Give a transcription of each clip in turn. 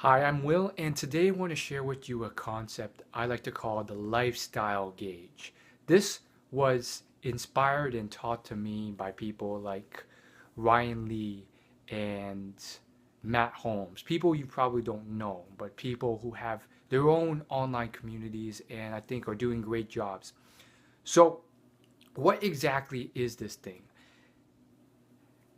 Hi, I'm Will, and today I want to share with you a concept I like to call the lifestyle gauge. This was inspired and taught to me by people like Ryan Lee and Matt Holmes. People you probably don't know, but people who have their own online communities and I think are doing great jobs. So, what exactly is this thing?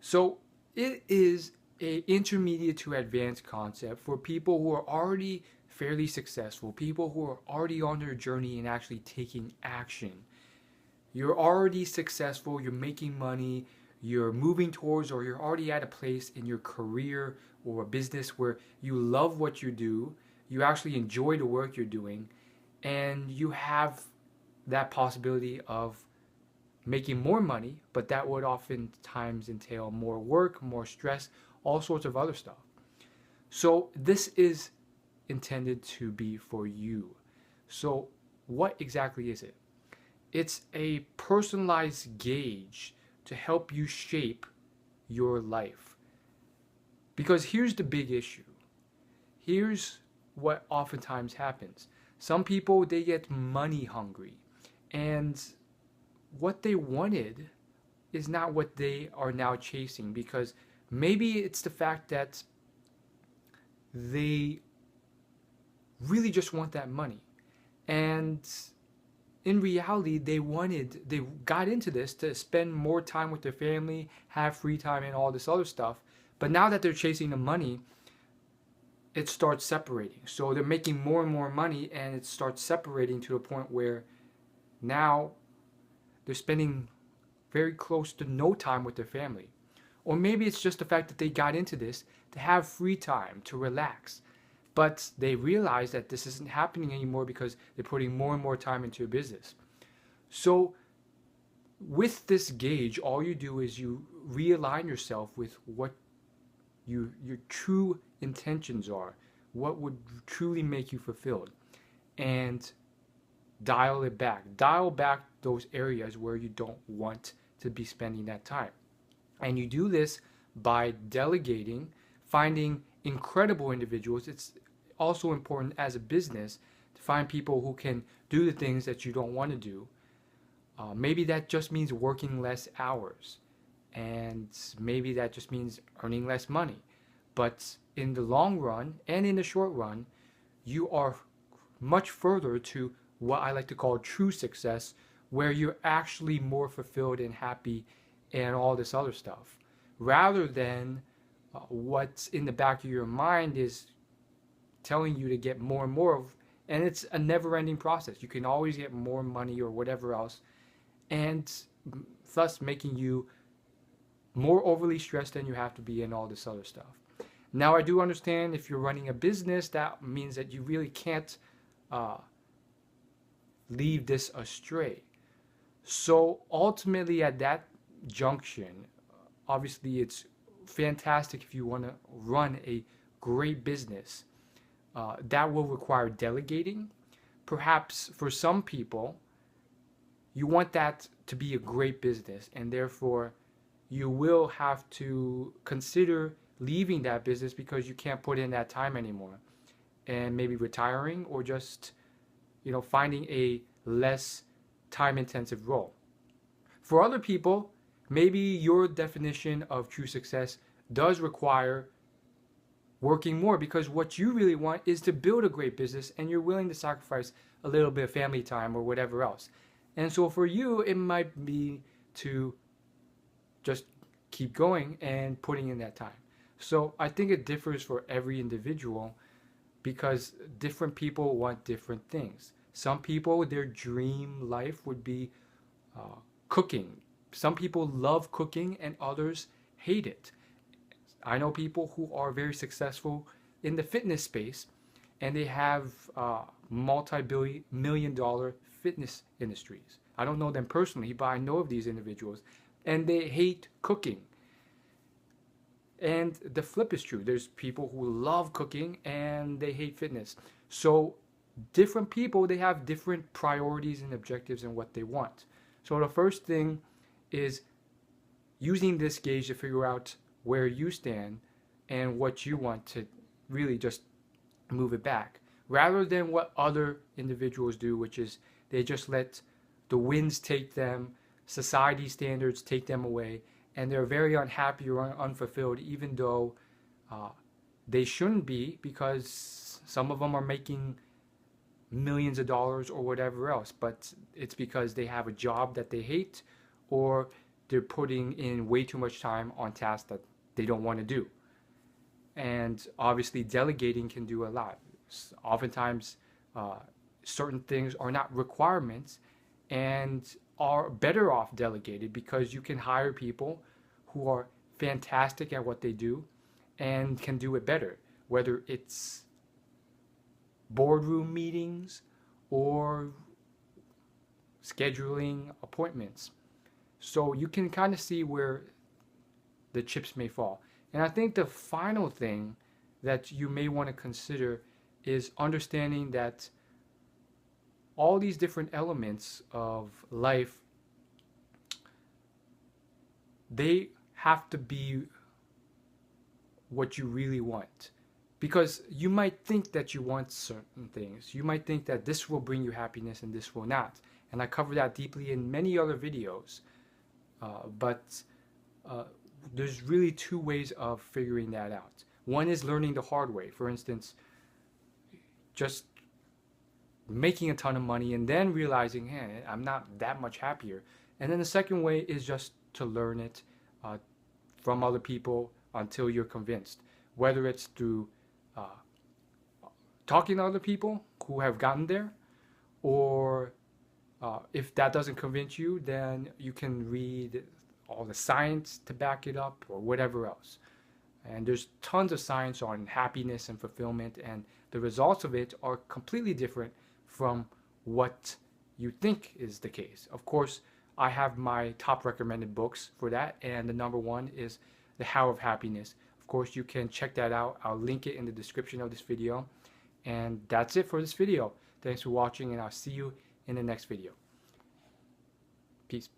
So it is a intermediate to advanced concept for people who are already fairly successful, people who are already on their journey and actually taking action. You're already successful, you're making money, you're moving towards, or you're already at a place in your career or a business where you love what you do, you actually enjoy the work you're doing, and you have that possibility of making more money, but that would oftentimes entail more work, more stress, all sorts of other stuff. So this is intended to be for you. So what exactly is it? It's a personalized gauge to help you shape your life. Because here's the big issue. Here's what oftentimes happens. Some people, they get money hungry, and what they wanted is not what they are now chasing, because maybe it's the fact that they really just want that money, and in reality they got into this to spend more time with their family, have free time and all this other stuff. But now that they're chasing the money, it starts separating. So they're making more and more money, and it starts separating to a point where now they're spending very close to no time with their family. Or maybe it's just the fact that they got into this to have free time, to relax. But they realize that this isn't happening anymore because they're putting more and more time into a business. So with this gauge, all you do is you realign yourself with what your true intentions are, what would truly make you fulfilled, and dial it back. Dial back those areas where you don't want to be spending that time. And you do this by delegating, finding incredible individuals. It's also important as a business to find people who can do the things that you don't want to do. Maybe that just means working less hours, and maybe that just means earning less money. But in the long run and in the short run, you are much further to what I like to call true success, where you're actually more fulfilled and happy and all this other stuff, rather than what's in the back of your mind is telling you to get more and more of, and it's a never-ending process. You can always get more money or whatever else, and thus making you more overly stressed than you have to be and all this other stuff. Now, I do understand if you're running a business, that means that you really can't leave this astray. So ultimately, at that junction, obviously it's fantastic if you want to run a great business. That will require delegating. Perhaps for some people, you want that to be a great business, and therefore you will have to consider leaving that business because you can't put in that time anymore, and maybe retiring, or just finding a less time intensive role. For other people, maybe your definition of true success does require working more, because what you really want is to build a great business, and you're willing to sacrifice a little bit of family time or whatever else. And so for you, it might be to just keep going and putting in that time. So I think it differs for every individual, because different people want different things. Some people, their dream life would be cooking. Some people love cooking and others hate it. I know people who are very successful in the fitness space, and they have multi-million dollar fitness industries. I don't know them personally, but I know of these individuals, and they hate cooking. And the flip is true. There's people who love cooking and they hate fitness. So different people, they have different priorities and objectives and what they want. So the first thing is using this gauge to figure out where you stand and what you want to really just move it back, rather than what other individuals do, which is they just let the winds take them, society standards take them away, and they're very unhappy or unfulfilled, even though uh, they shouldn't be, because some of them are making millions of dollars or whatever else, but it's because they have a job that they hate, or they're putting in way too much time on tasks that they don't want to do. And obviously, delegating can do a lot. Oftentimes, uh, certain things are not requirements and are better off delegated, because you can hire people who are fantastic at what they do and can do it better, whether it's boardroom meetings or scheduling appointments. So you can kind of see where the chips may fall. And I think the final thing that you may want to consider is understanding that all these different elements of life, they have to be what you really want. Because you might think that you want certain things. You might think that this will bring you happiness and this will not. And I cover that deeply in many other videos. But there's really two ways of figuring that out. One is learning the hard way. For instance, just making a ton of money and then realizing, hey, I'm not that much happier. And then the second way is just to learn it from other people until you're convinced. Whether it's through talking to other people who have gotten there, or if that doesn't convince you, then you can read all the science to back it up or whatever else. And there's tons of science on happiness and fulfillment, and the results of it are completely different from what you think is the case. Of course, I have my top recommended books for that, and the number one is The How of Happiness. Of course, you can check that out. I'll link it in the description of this video. And that's it for this video. Thanks for watching, and I'll see you in the next video. Peace.